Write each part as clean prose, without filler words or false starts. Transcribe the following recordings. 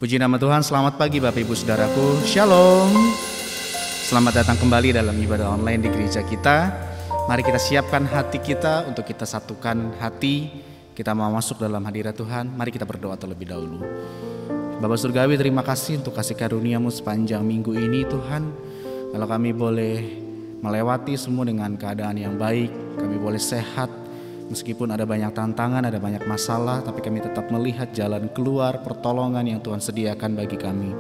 Puji nama Tuhan, selamat pagi Bapak Ibu Saudaraku, Shalom. Selamat datang kembali dalam ibadah online di gereja kita. Mari kita siapkan hati kita untuk kita satukan hati. Kita mau masuk dalam hadirat Tuhan, mari kita berdoa terlebih dahulu. Bapak Surgawi, terima kasih untuk kasih karunia-Mu sepanjang minggu ini Tuhan. Kalau kami boleh melewati semua dengan keadaan yang baik, kami boleh sehat. Meskipun ada banyak tantangan, ada banyak masalah, tapi kami tetap melihat jalan keluar, pertolongan yang Tuhan sediakan bagi kami.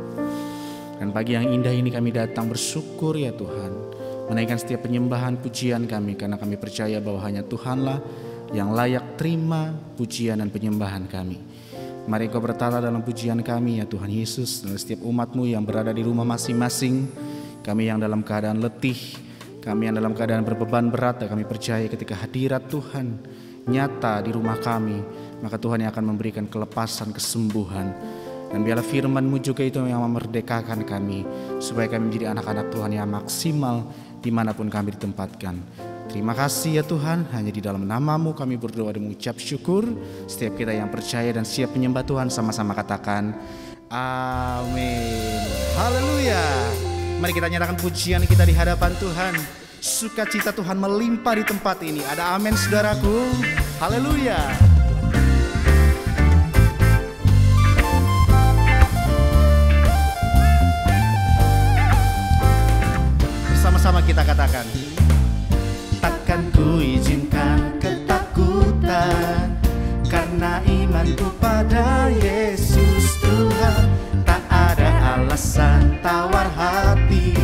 Dan pagi yang indah ini kami datang bersyukur ya Tuhan, menaikkan setiap penyembahan pujian kami, karena kami percaya bahwa hanya Tuhanlah yang layak terima pujian dan penyembahan kami. Mari Kau bertata dalam pujian kami ya Tuhan Yesus, dan setiap umat-Mu yang berada di rumah masing-masing, kami yang dalam keadaan letih, kami yang dalam keadaan berbeban berat, dan kami percaya ketika hadirat Tuhan nyata di rumah kami, maka Tuhan yang akan memberikan kelepasan, kesembuhan. Dan biarlah firman-Mu juga itu yang memerdekakan kami, supaya kami menjadi anak-anak Tuhan yang maksimal dimanapun kami ditempatkan. Terima kasih ya Tuhan, hanya di dalam nama-Mu kami berdoa dan mengucap syukur. Setiap kita yang percaya dan siap menyembah Tuhan sama-sama katakan amin. Haleluya. Mari kita nyatakan pujian kita di hadapan Tuhan. Sukacita Tuhan melimpah di tempat ini. Ada amin saudaraku. Haleluya. Bersama-sama kita katakan, takkan ku izinkan ketakutan, karena imanku pada Yesus Tuhan. Tak ada alasan tawar hati,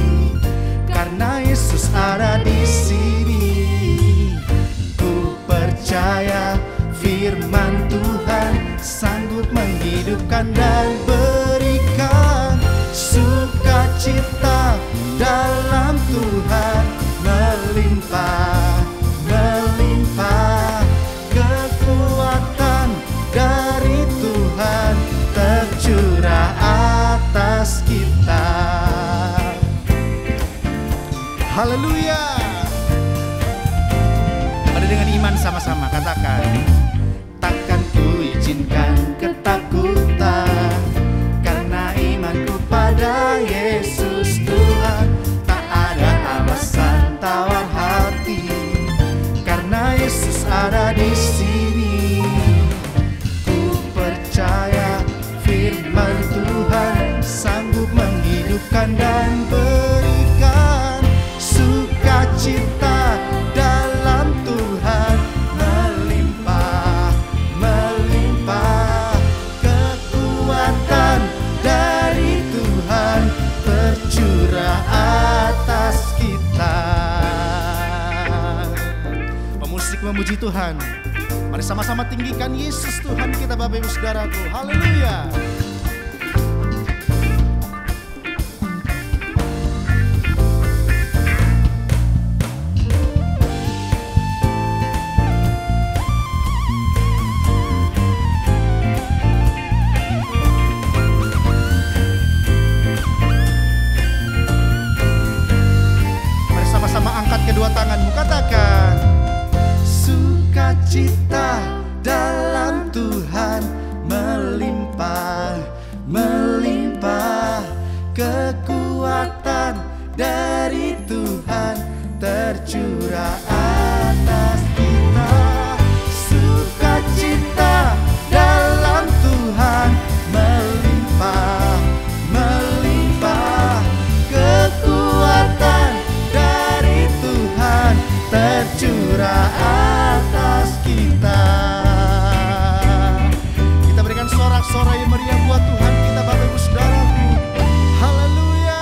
karena Yesus ada di sini. Ku percaya firman Tuhan sanggup menghidupkan dan berikan sukacita dalam Tuhan melimpah, melimpah. Kekuatan dari Tuhan tercurah atas kita. Haleluya. Mari dengan iman sama-sama katakan, takkan ku izinkan ketakutan, karena imanku pada Yesus Tuhan. Tak ada alasan tawar hati, karena Yesus ada di sini. Ku percaya firman Tuhan sanggup menghidupkan dan berikan sukacita dalam Tuhan melimpah, melimpah. Kekuatan dari Tuhan tercurah atas kita. Pemusik memuji Tuhan. Mari sama-sama tinggikan Yesus Tuhan kita Bapak Ibu Saudaraku. Haleluya. Mari sama-sama angkat kedua tanganmu, katakan sukacita dalam Tuhan melimpah, melimpah. Kekuatan dari Tuhan tercurah atas kita. Sukacita dalam Tuhan melimpah, melimpah. Kekuatan dari Tuhan tercurah atas kita. Kita berikan sorak-sorai yang meriah buat Tuhan kita Bapak Ibu Saudaraku. Haleluya.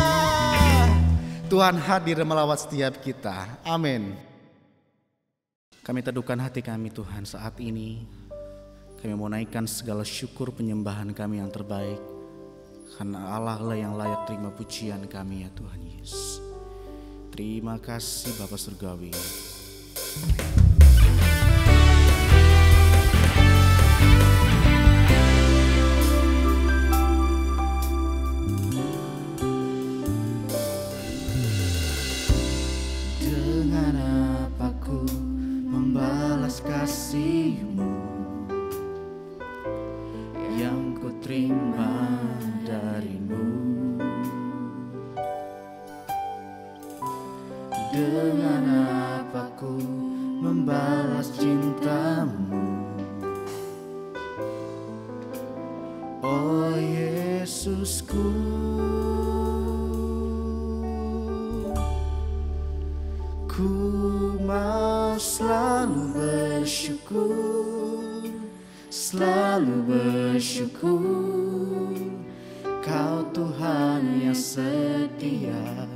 Tuhan hadir dan melawat setiap kita. Amin. Kami teduhkan hati kami Tuhan saat ini. Kami mau naikkan segala syukur penyembahan kami yang terbaik, karena Allah lah yang layak terima pujian kami ya Tuhan Yesus. Terima kasih Bapak Surgawi. Dengan apa ku membalas kasih-Mu yang ku terima Yesusku. Ku mau selalu bersyukur, selalu bersyukur. Kau Tuhan yang setia,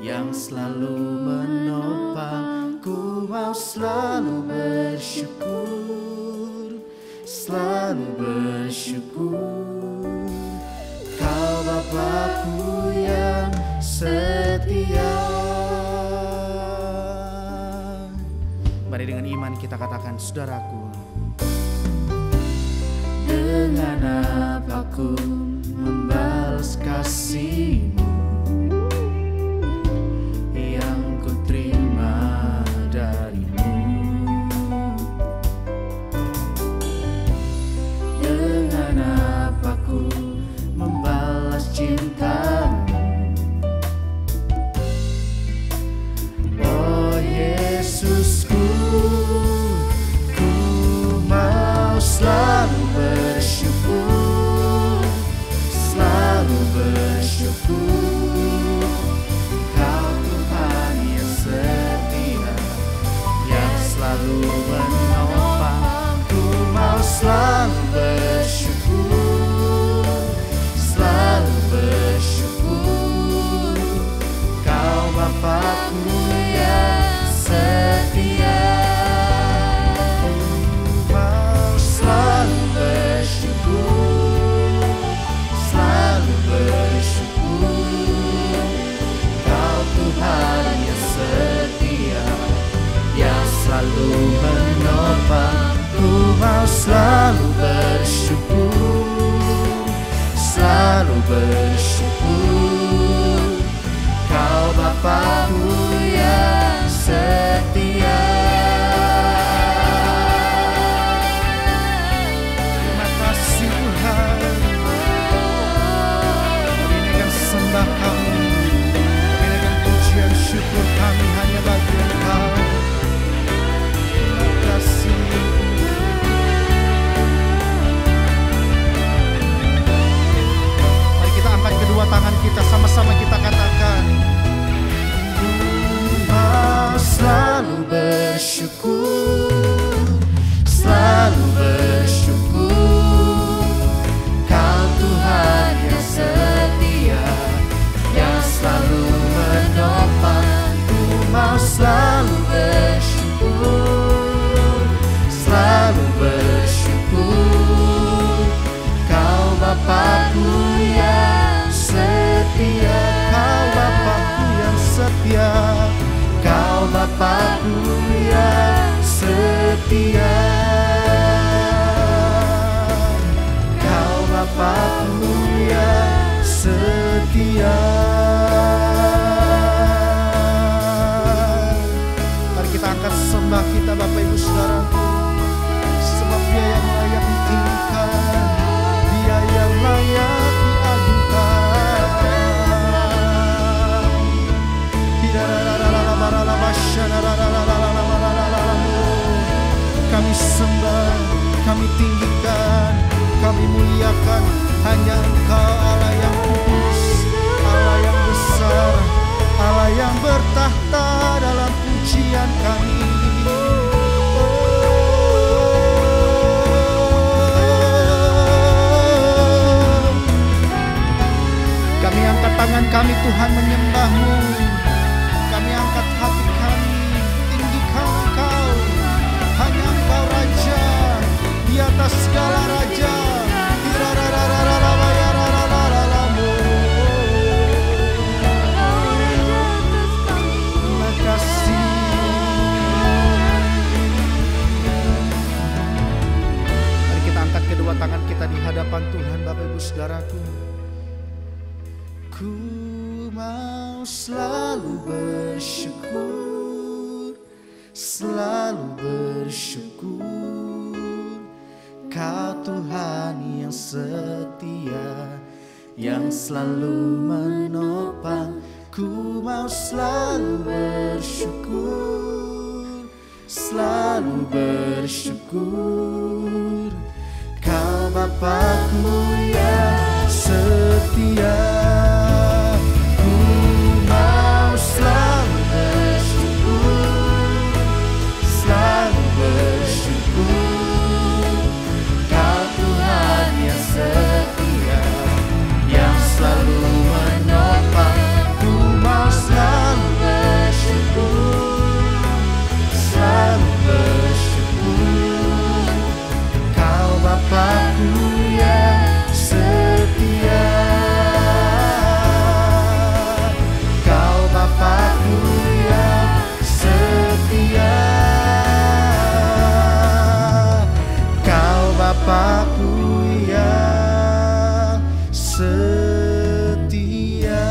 yang selalu menopang. Ku mau selalu bersyukur, selalu bersyukur. Kau Bapa-Ku yang setia. Mari dengan iman kita katakan, saudaraku, dengan apa ku membalas kasih-Mu yang ku terima dari-Mu? Dengan apa ku membalas cinta-Mu? Oh Yesusku, ku mau selalu bersyukur, selalu bersyukur. Kau Tuhan yang setia, yang selalu menopang. Ku mau selalu bersyukur, selalu bersyukur. Kau Bapa-Ku yang setia. Ku mau selalu bersyukur, selalu bersyukur. Kau Tuhan yang setia, yang selalu menopang. Ku mau selalu bersyukur, selalu bersyukur. Kau Bapa-Ku yang setia. Terima kasih Tuhan. Kami naikkan sembah kami, kami naikkan pujian syukur kami hanya bagi Engkau. Terima kasih. Mari kita angkat kedua tangan kita, sama-sama kita katakan, ku mau selalu bersyukur, selalu bersyukur. Kau Tuhan yang setia, yang selalu menopang. Ku mau selalu bersyukur, selalu bersyukur. Kau Bapa-Ku yang setia, Kau Bapa-Ku yang setia. Kau Bapa-Ku yang setia. Kau Bapa-Ku yang setia. Mari kita angkat sembah kita Bapak Ibu Saudaraku, sebab Dia yang layak ditinggikan, Dia yang layak diadukan. Kami sembah, kami tinggikan, kami muliakan hanya Engkau, Allah yang kudus, Allah yang besar, Allah yang bertahta dalam pujian kami. Kami angkat tangan kami Tuhan menyembah-Mu. Kami angkat hati kami, tinggikan Engkau. Hanya Engkau Raja, di atas segala raja. Terima kasih. Mari kita angkat kedua tangan kita di hadapan Tuhan Bapak Ibu Saudaraku. Ku mau selalu bersyukur, selalu bersyukur. Kau Tuhan yang setia, yang selalu menopang. Ku mau selalu bersyukur, selalu bersyukur. Kau Bapa-Ku yang setia. setia. Ku mau selalu bersyukur, selalu bersyukur. Kau Tuhan yang setia, yang selalu menopang. Ku mau selalu bersyukur, selalu bersyukur. Kau Bapa-Ku yang setia, Kau Bapa-Ku yang setia, Kau Bapa-Ku yang setia.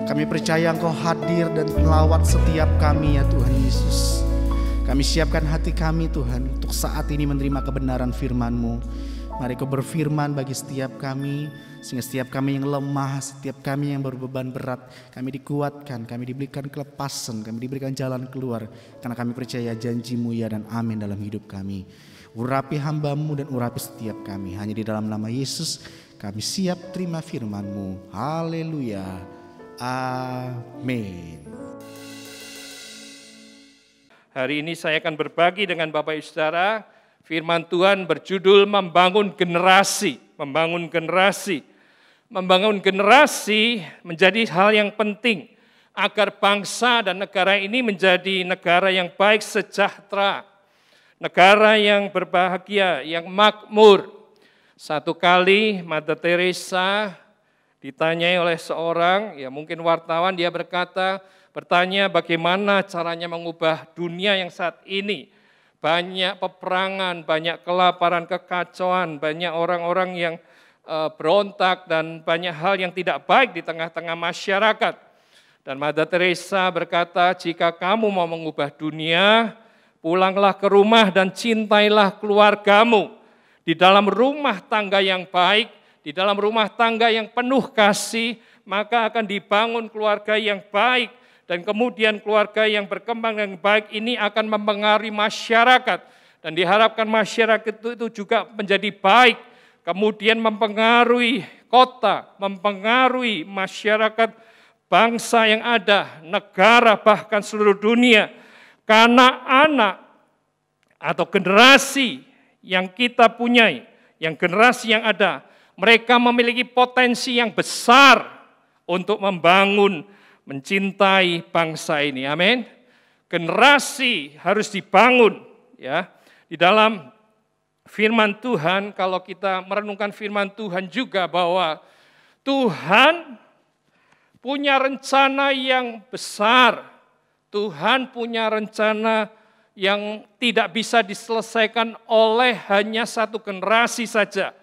Kami percaya Engkau hadir dan melawat setiap kami ya Tuhan Yesus. Kami siapkan hati kami Tuhan untuk saat ini menerima kebenaran firman-Mu. Mari Kau berfirman bagi setiap kami, sehingga setiap kami yang lemah, setiap kami yang berbeban berat, kami dikuatkan, kami diberikan kelepasan, kami diberikan jalan keluar. Karena kami percaya janji-Mu ya dan amin dalam hidup kami. Urapi hamba-Mu dan urapi setiap kami. Hanya di dalam nama Yesus kami siap terima firman-Mu. Haleluya. Amin. Hari ini saya akan berbagi dengan Bapak Ibu Saudara, firman Tuhan berjudul membangun generasi. Membangun generasi. Membangun generasi menjadi hal yang penting agar bangsa dan negara ini menjadi negara yang baik sejahtera. Negara yang berbahagia, yang makmur. Satu kali Mother Teresa ditanyai oleh seorang, ya mungkin wartawan, dia bertanya bagaimana caranya mengubah dunia yang saat ini. Banyak peperangan, banyak kelaparan, kekacauan, banyak orang-orang yang berontak dan banyak hal yang tidak baik di tengah-tengah masyarakat. Dan Mother Teresa berkata, jika kamu mau mengubah dunia, pulanglah ke rumah dan cintailah keluargamu. Di dalam rumah tangga yang baik, di dalam rumah tangga yang penuh kasih, maka akan dibangun keluarga yang baik. Dan kemudian keluarga yang berkembang dengan baik ini akan mempengaruhi masyarakat. Dan diharapkan masyarakat itu juga menjadi baik. Kemudian mempengaruhi kota, mempengaruhi masyarakat, bangsa yang ada, negara, bahkan seluruh dunia. Karena anak atau generasi yang kita punyai, yang generasi yang ada, mereka memiliki potensi yang besar untuk membangun, mencintai bangsa ini. Amin. Generasi harus dibangun ya. Di dalam firman Tuhan, kalau kita merenungkan firman Tuhan juga bahwa Tuhan punya rencana yang besar. Tuhan punya rencana yang tidak bisa diselesaikan oleh hanya satu generasi saja.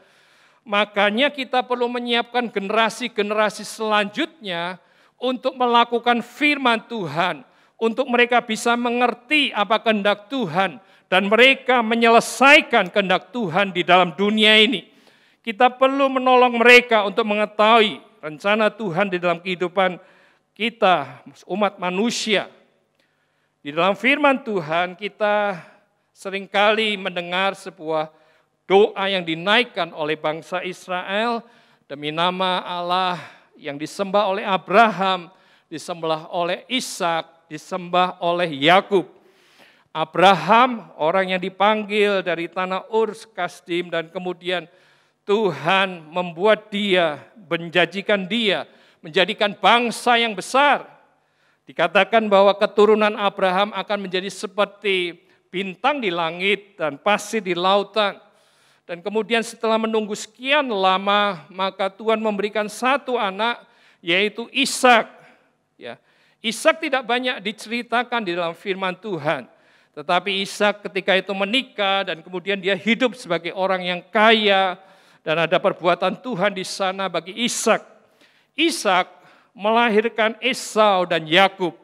Makanya kita perlu menyiapkan generasi-generasi selanjutnya untuk melakukan firman Tuhan, untuk mereka bisa mengerti apa kehendak Tuhan, dan mereka menyelesaikan kehendak Tuhan di dalam dunia ini. Kita perlu menolong mereka untuk mengetahui rencana Tuhan di dalam kehidupan kita, umat manusia. Di dalam firman Tuhan kita seringkali mendengar sebuah doa yang dinaikkan oleh bangsa Israel demi nama Allah yang disembah oleh Abraham, disembah oleh Ishak, disembah oleh Yakub. Abraham orang yang dipanggil dari tanah Ur Kasdim dan kemudian Tuhan membuat dia, menjanjikan dia, menjadikan bangsa yang besar. Dikatakan bahwa keturunan Abraham akan menjadi seperti bintang di langit dan pasir di lautan. Dan kemudian setelah menunggu sekian lama, maka Tuhan memberikan satu anak, yaitu Ishak. Ya, Ishak tidak banyak diceritakan di dalam firman Tuhan. Tetapi Ishak ketika itu menikah dan kemudian dia hidup sebagai orang yang kaya. Dan ada perbuatan Tuhan di sana bagi Ishak. Ishak melahirkan Esau dan Yakub.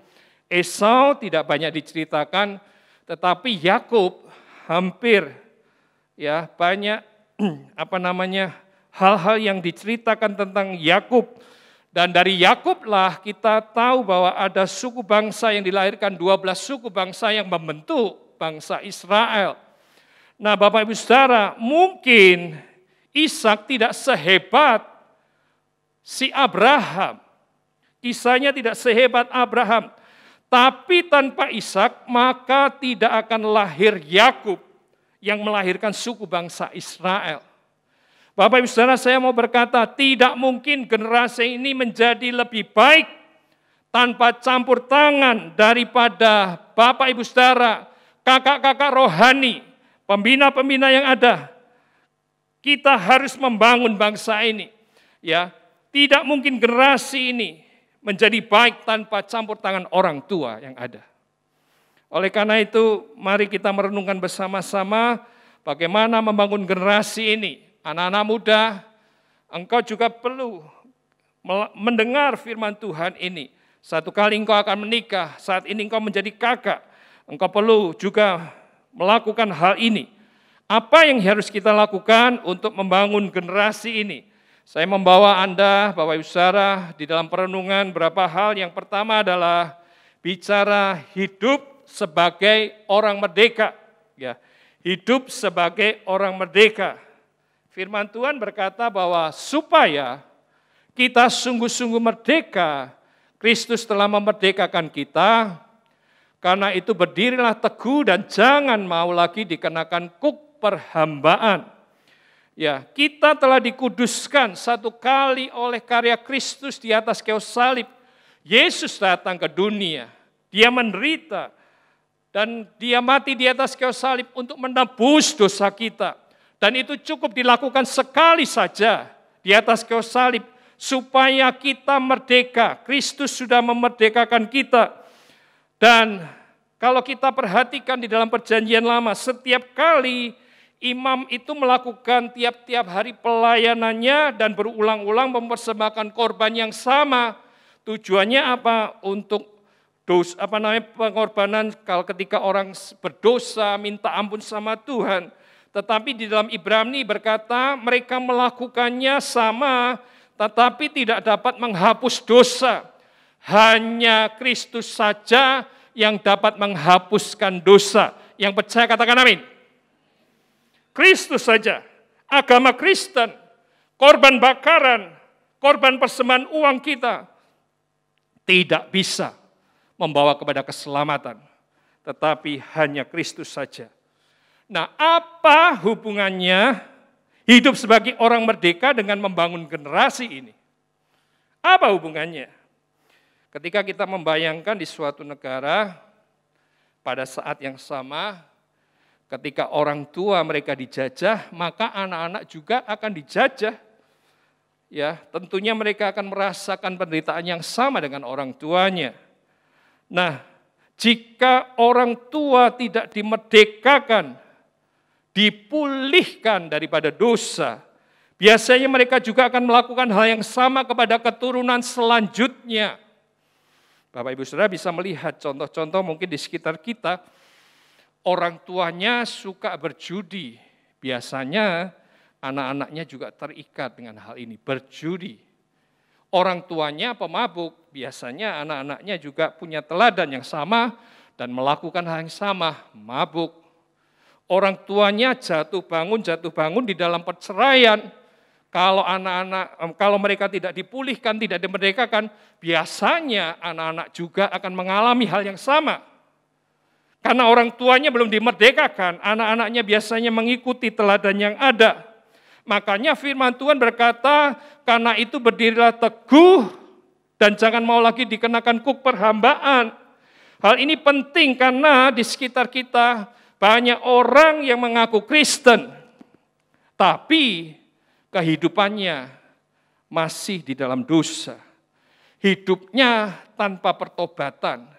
Esau tidak banyak diceritakan, tetapi Yakub hampir ya banyak hal-hal yang diceritakan tentang Yakub. Dan dari Yakublah kita tahu bahwa ada suku bangsa yang dilahirkan, 12 suku bangsa yang membentuk bangsa Israel. Nah, Bapak Ibu Saudara, mungkin Ishak tidak sehebat si Abraham. Kisahnya tidak sehebat Abraham. Tapi tanpa Ishak, maka tidak akan lahir Yakub yang melahirkan suku bangsa Israel. Bapak Ibu Saudara, saya mau berkata, tidak mungkin generasi ini menjadi lebih baik tanpa campur tangan daripada Bapak Ibu Saudara, kakak-kakak rohani, pembina-pembina yang ada. Kita harus membangun bangsa ini. Ya, tidak mungkin generasi ini menjadi baik tanpa campur tangan orang tua yang ada. Oleh karena itu, mari kita merenungkan bersama-sama bagaimana membangun generasi ini. Anak-anak muda, engkau juga perlu mendengar firman Tuhan ini. Satu kali engkau akan menikah, saat ini engkau menjadi kakak, engkau perlu juga melakukan hal ini. Apa yang harus kita lakukan untuk membangun generasi ini? Saya membawa Anda, Bapak Ibu Saudara, di dalam perenungan beberapa hal. Yang pertama adalah bicara hidup sebagai orang merdeka. Ya, hidup sebagai orang merdeka. Firman Tuhan berkata bahwa supaya kita sungguh-sungguh merdeka, Kristus telah memerdekakan kita. Karena itu berdirilah teguh dan jangan mau lagi dikenakan kuk perhambaan. Ya, kita telah dikuduskan satu kali oleh karya Kristus di atas kayu salib. Yesus datang ke dunia, dia menderita, dan dia mati di atas kayu salib untuk menebus dosa kita. Dan itu cukup dilakukan sekali saja di atas kayu salib, supaya kita merdeka. Kristus sudah memerdekakan kita. Dan kalau kita perhatikan di dalam perjanjian lama, setiap kali imam itu melakukan tiap-tiap hari pelayanannya dan berulang-ulang mempersembahkan korban yang sama. Tujuannya apa? Untuk pengorbanan kalau ketika orang berdosa minta ampun sama Tuhan. Tetapi di dalam Ibrani berkata mereka melakukannya sama, tetapi tidak dapat menghapus dosa. Hanya Kristus saja yang dapat menghapuskan dosa. Yang percaya katakan amin. Kristus saja, agama Kristen, korban bakaran, korban persembahan uang kita, tidak bisa membawa kepada keselamatan, tetapi hanya Kristus saja. Nah, apa hubungannya hidup sebagai orang merdeka dengan membangun generasi ini? Apa hubungannya? Ketika kita membayangkan di suatu negara, pada saat yang sama, ketika orang tua mereka dijajah, maka anak-anak juga akan dijajah. Ya, tentunya mereka akan merasakan penderitaan yang sama dengan orang tuanya. Nah, jika orang tua tidak dimerdekakan, dipulihkan daripada dosa, biasanya mereka juga akan melakukan hal yang sama kepada keturunan selanjutnya. Bapak Ibu Saudara bisa melihat contoh-contoh mungkin di sekitar kita. Orang tuanya suka berjudi, biasanya anak-anaknya juga terikat dengan hal ini, berjudi. Orang tuanya pemabuk, biasanya anak-anaknya juga punya teladan yang sama dan melakukan hal yang sama, mabuk. Orang tuanya jatuh bangun di dalam perceraian. Kalau mereka tidak dipulihkan, tidak dimerdekakan, biasanya anak-anak juga akan mengalami hal yang sama. Karena orang tuanya belum dimerdekakan, anak-anaknya biasanya mengikuti teladan yang ada. Makanya firman Tuhan berkata, karena itu berdirilah teguh dan jangan mau lagi dikenakan kuk perhambaan. Hal ini penting karena di sekitar kita banyak orang yang mengaku Kristen, tapi kehidupannya masih di dalam dosa. Hidupnya tanpa pertobatan.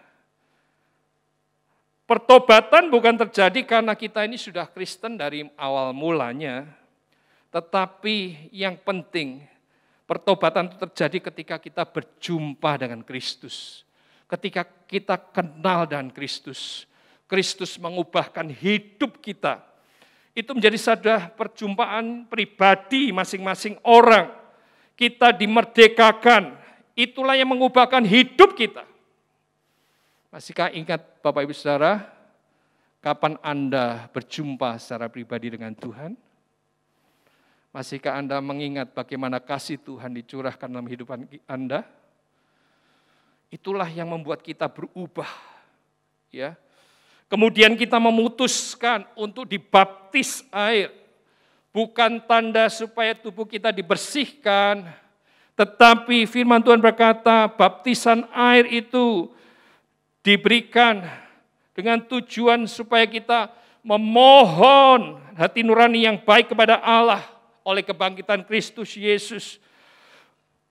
Pertobatan bukan terjadi karena kita ini sudah Kristen dari awal mulanya, tetapi yang penting pertobatan itu terjadi ketika kita berjumpa dengan Kristus. Ketika kita kenal dengan Kristus, Kristus mengubahkan hidup kita. Itu menjadi sudah perjumpaan pribadi masing-masing orang. Kita dimerdekakan, itulah yang mengubahkan hidup kita. Masihkah ingat Bapak Ibu Saudara, Kapan Anda berjumpa secara pribadi dengan Tuhan? Masihkah Anda mengingat bagaimana kasih Tuhan dicurahkan dalam kehidupan Anda? Itulah yang membuat kita berubah. Ya. Kemudian kita memutuskan untuk dibaptis air. Bukan tanda supaya tubuh kita dibersihkan, tetapi firman Tuhan berkata, baptisan air itu diberikan dengan tujuan supaya kita memohon hati nurani yang baik kepada Allah oleh kebangkitan Kristus Yesus.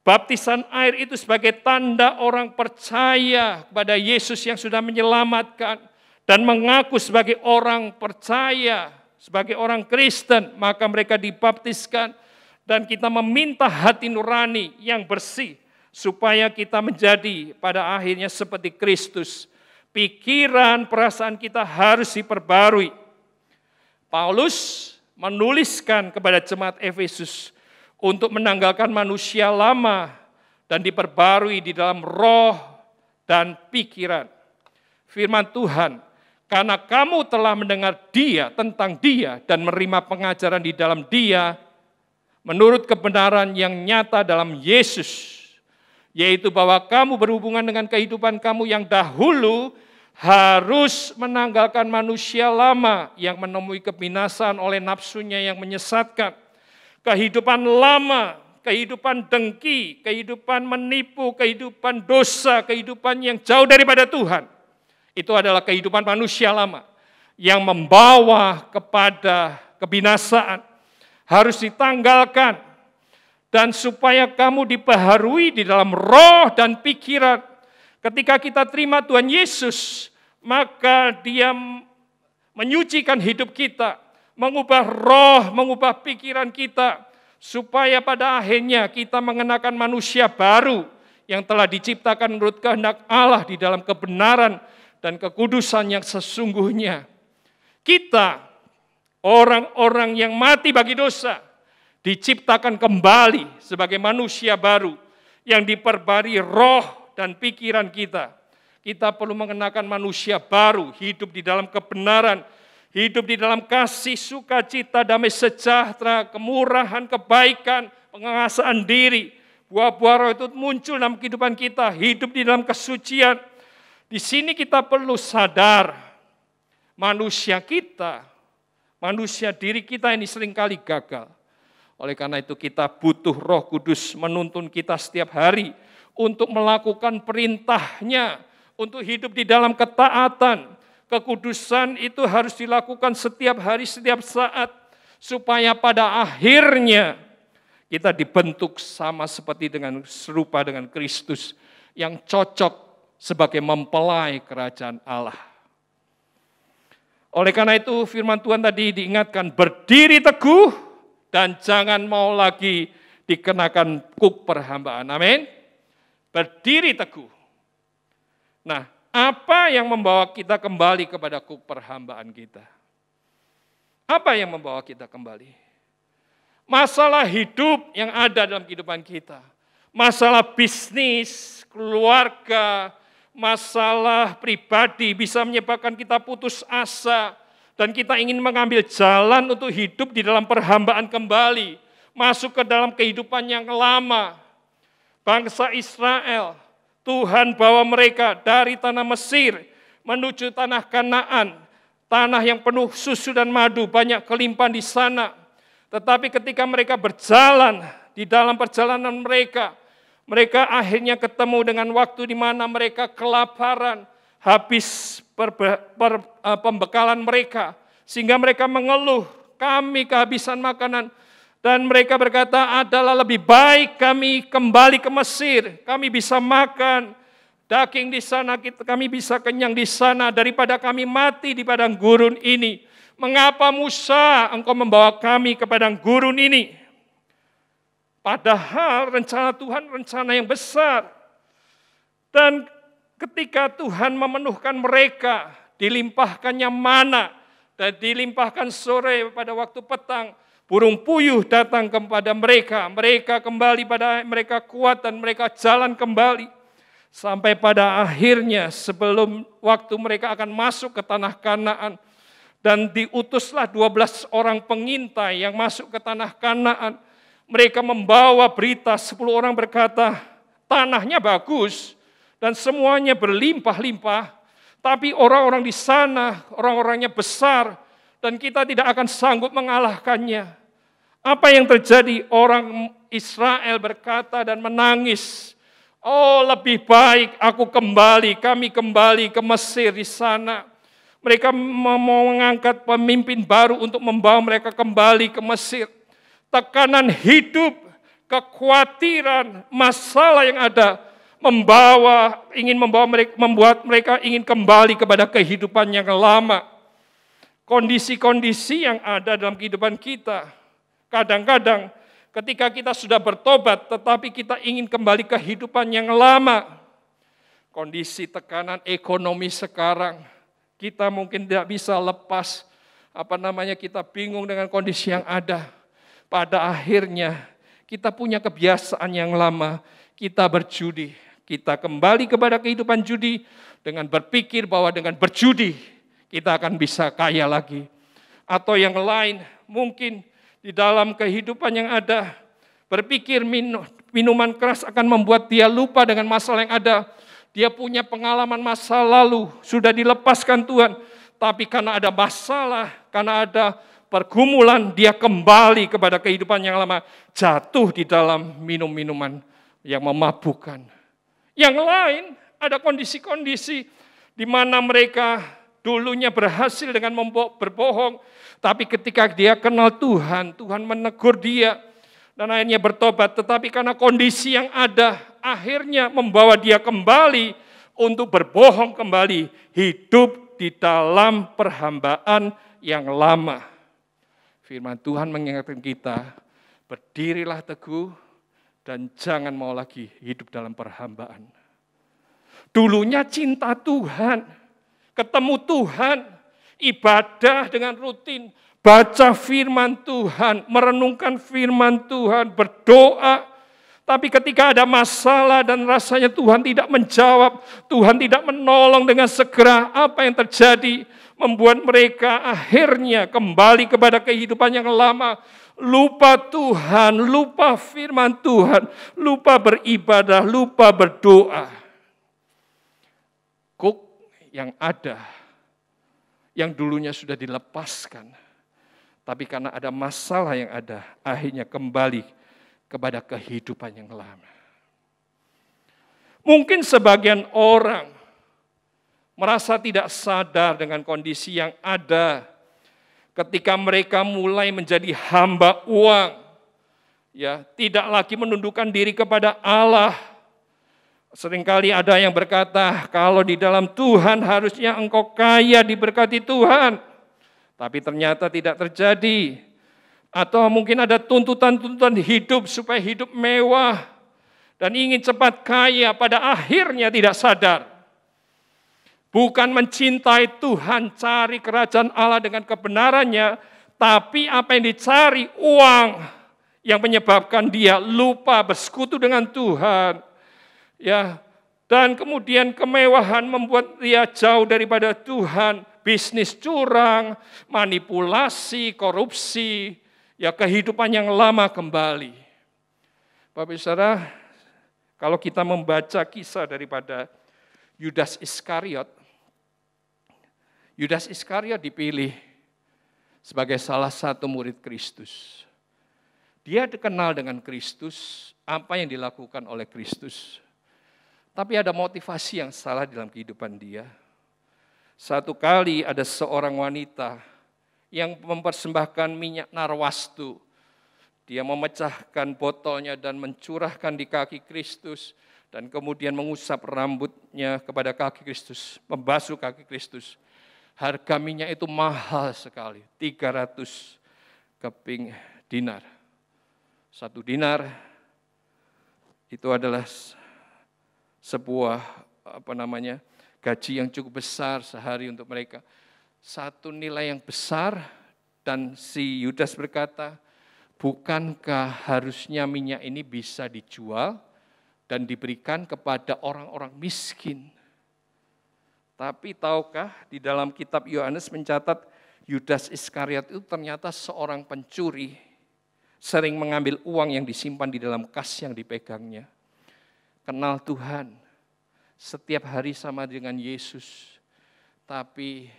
Baptisan air itu sebagai tanda orang percaya kepada Yesus yang sudah menyelamatkan dan mengaku sebagai orang percaya, sebagai orang Kristen, maka mereka dibaptiskan dan kita meminta hati nurani yang bersih supaya kita menjadi pada akhirnya seperti Kristus. Pikiran, perasaan kita harus diperbarui. Paulus menuliskan kepada jemaat Efesus untuk menanggalkan manusia lama dan diperbarui di dalam roh dan pikiran. Firman Tuhan, karena kamu telah mendengar tentang dia dan menerima pengajaran di dalam dia, menurut kebenaran yang nyata dalam Yesus, yaitu bahwa kamu berhubungan dengan kehidupan kamu yang dahulu harus menanggalkan manusia lama yang menemui kebinasaan oleh nafsunya yang menyesatkan. Kehidupan lama, kehidupan dengki, kehidupan menipu, kehidupan dosa, kehidupan yang jauh daripada Tuhan. Itu adalah kehidupan manusia lama yang membawa kepada kebinasaan. Harus ditanggalkan. Dan supaya kamu dibaharui di dalam roh dan pikiran. Ketika kita terima Tuhan Yesus, maka Dia menyucikan hidup kita, mengubah roh, mengubah pikiran kita, supaya pada akhirnya kita mengenakan manusia baru yang telah diciptakan menurut kehendak Allah di dalam kebenaran dan kekudusan yang sesungguhnya. Kita, orang-orang yang mati bagi dosa, diciptakan kembali sebagai manusia baru yang diperbarui roh dan pikiran kita. Kita perlu mengenakan manusia baru, hidup di dalam kebenaran, hidup di dalam kasih, sukacita, damai sejahtera, kemurahan, kebaikan, penguasaan diri. Buah-buah roh itu muncul dalam kehidupan kita, hidup di dalam kesucian. Di sini kita perlu sadar, manusia kita, manusia diri kita ini seringkali gagal. Oleh karena itu kita butuh Roh Kudus menuntun kita setiap hari untuk melakukan perintahnya, untuk hidup di dalam ketaatan. Kekudusan itu harus dilakukan setiap hari, setiap saat, supaya pada akhirnya kita dibentuk sama seperti serupa dengan Kristus yang cocok sebagai mempelai kerajaan Allah. Oleh karena itu firman Tuhan tadi diingatkan, berdiri teguh dan jangan mau lagi dikenakan kuk perhambaan. Amin. Berdiri teguh. Nah, apa yang membawa kita kembali kepada kuk perhambaan kita? Apa yang membawa kita kembali? Masalah hidup yang ada dalam kehidupan kita. Masalah bisnis, keluarga, masalah pribadi bisa menyebabkan kita putus asa dan kita ingin mengambil jalan untuk hidup di dalam perhambaan kembali, masuk ke dalam kehidupan yang lama. Bangsa Israel, Tuhan bawa mereka dari tanah Mesir menuju tanah Kanaan, tanah yang penuh susu dan madu, banyak kelimpahan di sana. Tetapi ketika mereka berjalan di dalam perjalanan mereka akhirnya ketemu dengan waktu di mana mereka kelaparan, habis pembekalan mereka, sehingga mereka mengeluh, kami kehabisan makanan, dan mereka berkata, adalah lebih baik kami kembali ke Mesir, kami bisa makan daging di sana, kami bisa kenyang di sana, daripada kami mati di padang gurun ini. Mengapa Musa engkau membawa kami ke padang gurun ini? Padahal rencana Tuhan rencana yang besar. Dan ketika Tuhan memenuhkan mereka, dilimpahkannya mana, dan dilimpahkan sore pada waktu petang, burung puyuh datang kepada mereka. Mereka kembali mereka kuat dan mereka jalan kembali. Sampai pada akhirnya sebelum waktu mereka akan masuk ke tanah Kanaan, Dan diutuslah 12 orang pengintai yang masuk ke tanah Kanaan. Mereka membawa berita, 10 orang berkata, tanahnya bagus dan semuanya berlimpah-limpah, tapi orang-orang di sana, orang-orangnya besar, dan kita tidak akan sanggup mengalahkannya. Apa yang terjadi? Orang Israel berkata dan menangis, oh lebih baik kami kembali ke Mesir di sana. Mereka mau mengangkat pemimpin baru untuk membawa mereka kembali ke Mesir. Tekanan hidup, kekhawatiran, masalah yang ada membuat mereka ingin kembali kepada kehidupan yang lama. Kondisi-kondisi yang ada dalam kehidupan kita, kadang-kadang ketika kita sudah bertobat, tetapi kita ingin kembali ke kehidupan yang lama. Kondisi tekanan ekonomi sekarang, kita mungkin tidak bisa lepas, kita bingung dengan kondisi yang ada. Pada akhirnya, kita punya kebiasaan yang lama, kita berjudi. Kita kembali kepada kehidupan judi dengan berpikir bahwa dengan berjudi, kita akan bisa kaya lagi. Atau yang lain, mungkin di dalam kehidupan yang ada, berpikir minuman keras akan membuat dia lupa dengan masalah yang ada. Dia punya pengalaman masa lalu, sudah dilepaskan Tuhan. Tapi karena ada masalah, karena ada pergumulan, dia kembali kepada kehidupan yang lama. Jatuh di dalam minum-minuman yang memabukkan. Yang lain, ada kondisi-kondisi di mana mereka dulunya berhasil dengan berbohong. Tapi ketika dia kenal Tuhan, Tuhan menegur dia. Dan akhirnya bertobat, tetapi karena kondisi yang ada, akhirnya membawa dia kembali untuk berbohong kembali, hidup di dalam perhambaan yang lama. Firman Tuhan mengingatkan kita, berdirilah teguh dan jangan mau lagi hidup dalam perhambaan. Dulunya cinta Tuhan, ketemu Tuhan, ibadah dengan rutin, baca firman Tuhan, merenungkan firman Tuhan, berdoa. Tapi ketika ada masalah dan rasanya Tuhan tidak menjawab, Tuhan tidak menolong dengan segera, apa yang terjadi? Membuat mereka akhirnya kembali kepada kehidupan yang lama. Lupa Tuhan, lupa firman Tuhan, lupa beribadah, lupa berdoa. Kuk yang ada, yang dulunya sudah dilepaskan, tapi karena ada masalah yang ada, akhirnya kembali kepada kehidupan yang lama. Mungkin sebagian orang merasa tidak sadar dengan kondisi yang ada ketika mereka mulai menjadi hamba uang. Ya, tidak lagi menundukkan diri kepada Allah. Seringkali ada yang berkata, kalau di dalam Tuhan harusnya engkau kaya diberkati Tuhan. Tapi ternyata tidak terjadi. Atau mungkin ada tuntutan-tuntutan hidup supaya hidup mewah. Dan ingin cepat kaya, pada akhirnya tidak sadar. Bukan mencintai Tuhan, cari kerajaan Allah dengan kebenarannya. Tapi apa yang dicari, uang. Yang menyebabkan dia lupa bersekutu dengan Tuhan. Ya, dan kemudian kemewahan membuat dia jauh daripada Tuhan. Bisnis curang, manipulasi, korupsi, ya kehidupan yang lama kembali. Bapak Saudara, kalau kita membaca kisah daripada Yudas Iskariot dipilih sebagai salah satu murid Kristus. Dia dikenal dengan Kristus, apa yang dilakukan oleh Kristus. Tapi ada motivasi yang salah dalam kehidupan dia. Satu kali ada seorang wanita yang mempersembahkan minyak narwastu. Dia memecahkan botolnya dan mencurahkan di kaki Kristus. Dan kemudian mengusap rambutnya kepada kaki Kristus, membasuh kaki Kristus. Harga minyak itu mahal sekali, 300 keping dinar. 1 dinar itu adalah sebuah gaji yang cukup besar sehari untuk mereka. Satu nilai yang besar, dan si Yudas berkata, bukankah harusnya minyak ini bisa dijual dan diberikan kepada orang-orang miskin? Tapi tahukah di dalam kitab Yohanes mencatat Yudas Iskariot itu ternyata seorang pencuri, sering mengambil uang yang disimpan di dalam kas yang dipegangnya. Kenal Tuhan, setiap hari sama dengan Yesus, tapi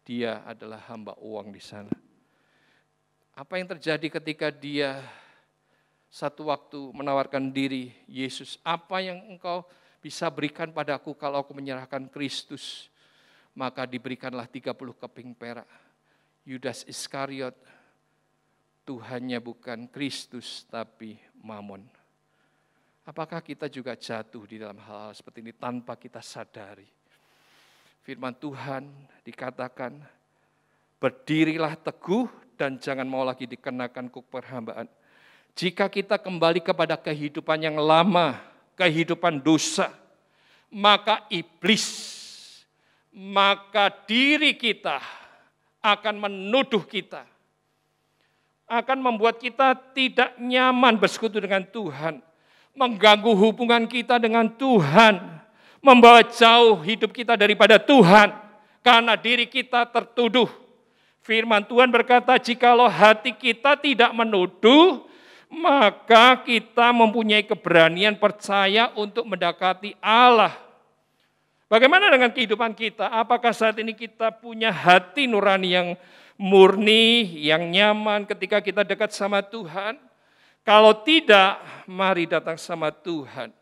dia adalah hamba uang di sana. Apa yang terjadi ketika dia satu waktu menawarkan diri, Yesus, apa yang engkau bisa berikan padaku kalau aku menyerahkan Kristus? Maka diberikanlah 30 keping perak. Yudas Iskariot, Tuhannya bukan Kristus tapi Mamon. Apakah kita juga jatuh di dalam hal-hal seperti ini tanpa kita sadari? Firman Tuhan dikatakan, berdirilah teguh dan jangan mau lagi dikenakan kuk perhambaan. Jika kita kembali kepada kehidupan yang lama, kehidupan dosa, maka iblis, maka diri kita akan menuduh kita, akan membuat kita tidak nyaman bersekutu dengan Tuhan, mengganggu hubungan kita dengan Tuhan, membawa jauh hidup kita daripada Tuhan, karena diri kita tertuduh. Firman Tuhan berkata, jikalau hati kita tidak menuduh, maka kita mempunyai keberanian percaya untuk mendekati Allah. Bagaimana dengan kehidupan kita? Apakah saat ini kita punya hati nurani yang murni, yang nyaman ketika kita dekat sama Tuhan? Kalau tidak, mari datang sama Tuhan.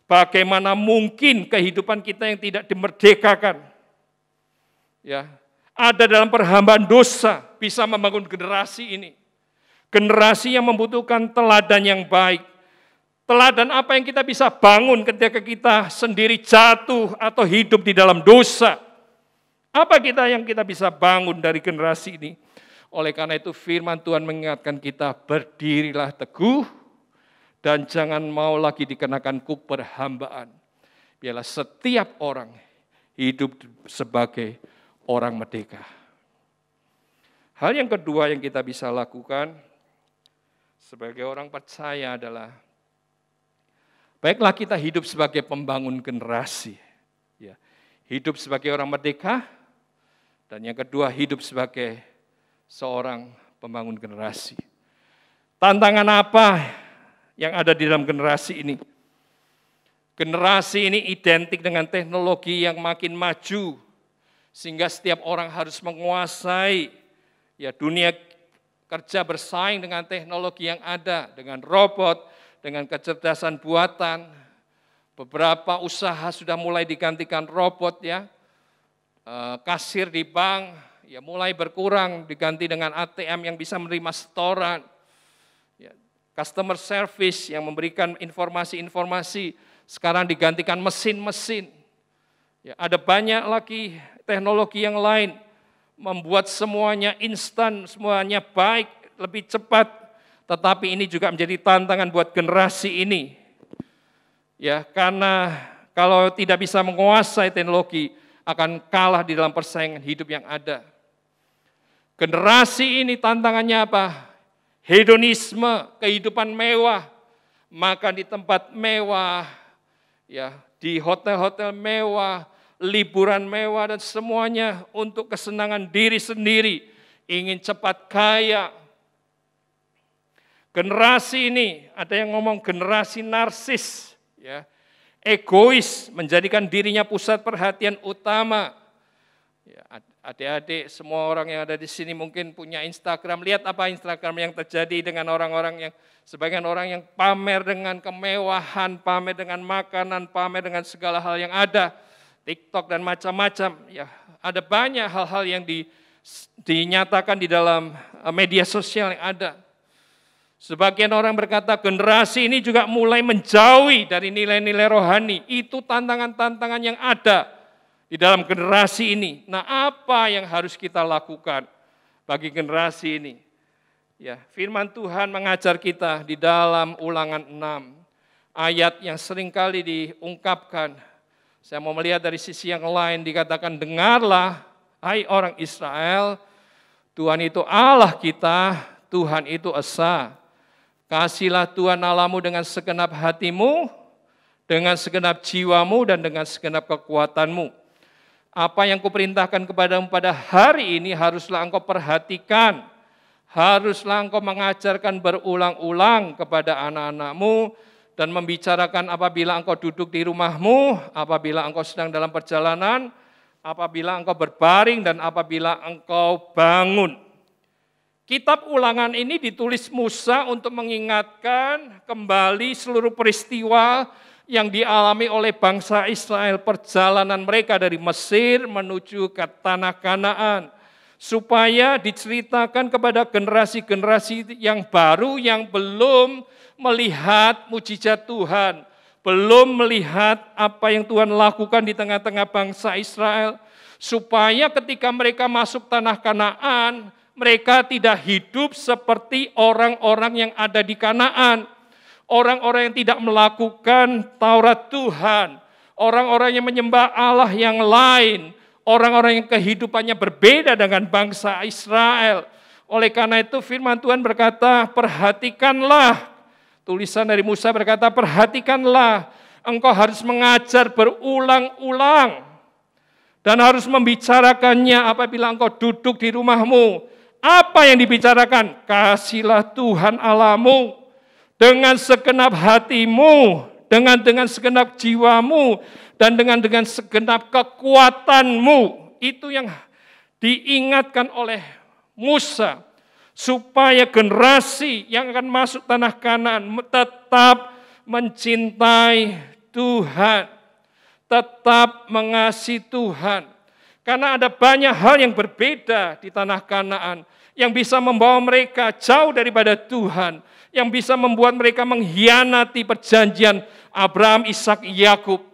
Bagaimana mungkin kehidupan kita yang tidak dimerdekakan? Ya, ada dalam perhambaan dosa bisa membangun generasi ini. Generasi yang membutuhkan teladan yang baik. Teladan apa yang kita bisa bangun ketika kita sendiri jatuh atau hidup di dalam dosa? Apa yang kita bisa bangun dari generasi ini? Oleh karena itu firman Tuhan mengingatkan kita, berdirilah teguh dan jangan mau lagi dikenakan kuk perhambaan. Biarlah setiap orang hidup sebagai orang merdeka. Hal yang kedua yang kita bisa lakukan sebagai orang percaya adalah, baiklah kita hidup sebagai pembangun generasi. Ya, hidup sebagai orang merdeka, dan yang kedua hidup sebagai seorang pembangun generasi. Tantangan apa yang ada di dalam generasi ini? Generasi ini identik dengan teknologi yang makin maju, sehingga setiap orang harus menguasai ya dunia kerja, bersaing dengan teknologi yang ada, dengan robot, dengan kecerdasan buatan. Beberapa usaha sudah mulai digantikan robot ya. Kasir di bank ya mulai berkurang, diganti dengan ATM yang bisa menerima setoran. Ya, customer service yang memberikan informasi-informasi sekarang digantikan mesin-mesin. Ya, ada banyak lagi teknologi yang lain membuat semuanya instan, semuanya baik, lebih cepat. Tetapi ini juga menjadi tantangan buat generasi ini. Ya, karena kalau tidak bisa menguasai teknologi, akan kalah di dalam persaingan hidup yang ada. Generasi ini tantangannya apa? Hedonisme, kehidupan mewah. Makan di tempat mewah, ya, di hotel-hotel mewah, liburan mewah, dan semuanya untuk kesenangan diri sendiri. Ingin cepat kaya. Generasi ini, ada yang ngomong generasi narsis, ya, egois, menjadikan dirinya pusat perhatian utama. Ya, adik-adik, semua orang yang ada di sini mungkin punya Instagram. Lihat apa Instagram yang terjadi dengan orang-orang yang, sebagian orang yang pamer dengan kemewahan, pamer dengan makanan, pamer dengan segala hal yang ada. TikTok dan macam-macam. Ya, ada banyak hal-hal yang dinyatakan di dalam media sosial yang ada. Sebagian orang berkata generasi ini juga mulai menjauhi dari nilai-nilai rohani. Itu tantangan-tantangan yang ada di dalam generasi ini. Nah, apa yang harus kita lakukan bagi generasi ini? Ya, firman Tuhan mengajar kita di dalam Ulangan 6, ayat yang seringkali diungkapkan. Saya mau melihat dari sisi yang lain, dikatakan, dengarlah, hai orang Israel, Tuhan itu Allah kita, Tuhan itu Esa. Kasihlah Tuhan Allahmu dengan segenap hatimu, dengan segenap jiwamu, dan dengan segenap kekuatanmu. Apa yang kuperintahkan kepadamu pada hari ini haruslah engkau perhatikan. Haruslah engkau mengajarkan berulang-ulang kepada anak-anakmu dan membicarakan apabila engkau duduk di rumahmu, apabila engkau sedang dalam perjalanan, apabila engkau berbaring dan apabila engkau bangun. Kitab Ulangan ini ditulis Musa untuk mengingatkan kembali seluruh peristiwa yang dialami oleh bangsa Israel, perjalanan mereka dari Mesir menuju ke tanah Kanaan, supaya diceritakan kepada generasi-generasi yang baru yang belum melihat mujizat Tuhan, belum melihat apa yang Tuhan lakukan di tengah-tengah bangsa Israel, supaya ketika mereka masuk tanah Kanaan, mereka tidak hidup seperti orang-orang yang ada di Kanaan. Orang-orang yang tidak melakukan Taurat Tuhan, orang-orang yang menyembah Allah yang lain, orang-orang yang kehidupannya berbeda dengan bangsa Israel. Oleh karena itu firman Tuhan berkata, perhatikanlah, tulisan dari Musa berkata, perhatikanlah, engkau harus mengajar berulang-ulang dan harus membicarakannya apabila engkau duduk di rumahmu. Apa yang dibicarakan? Kasihlah Tuhan Allahmu dengan segenap hatimu, dengan segenap jiwamu, dan dengan segenap kekuatanmu. Itu yang diingatkan oleh Musa, supaya generasi yang akan masuk tanah Kanaan tetap mencintai Tuhan, tetap mengasihi Tuhan. Karena ada banyak hal yang berbeda di tanah Kanaan, yang bisa membawa mereka jauh daripada Tuhan, yang bisa membuat mereka mengkhianati perjanjian Abraham, Ishak, Yakub.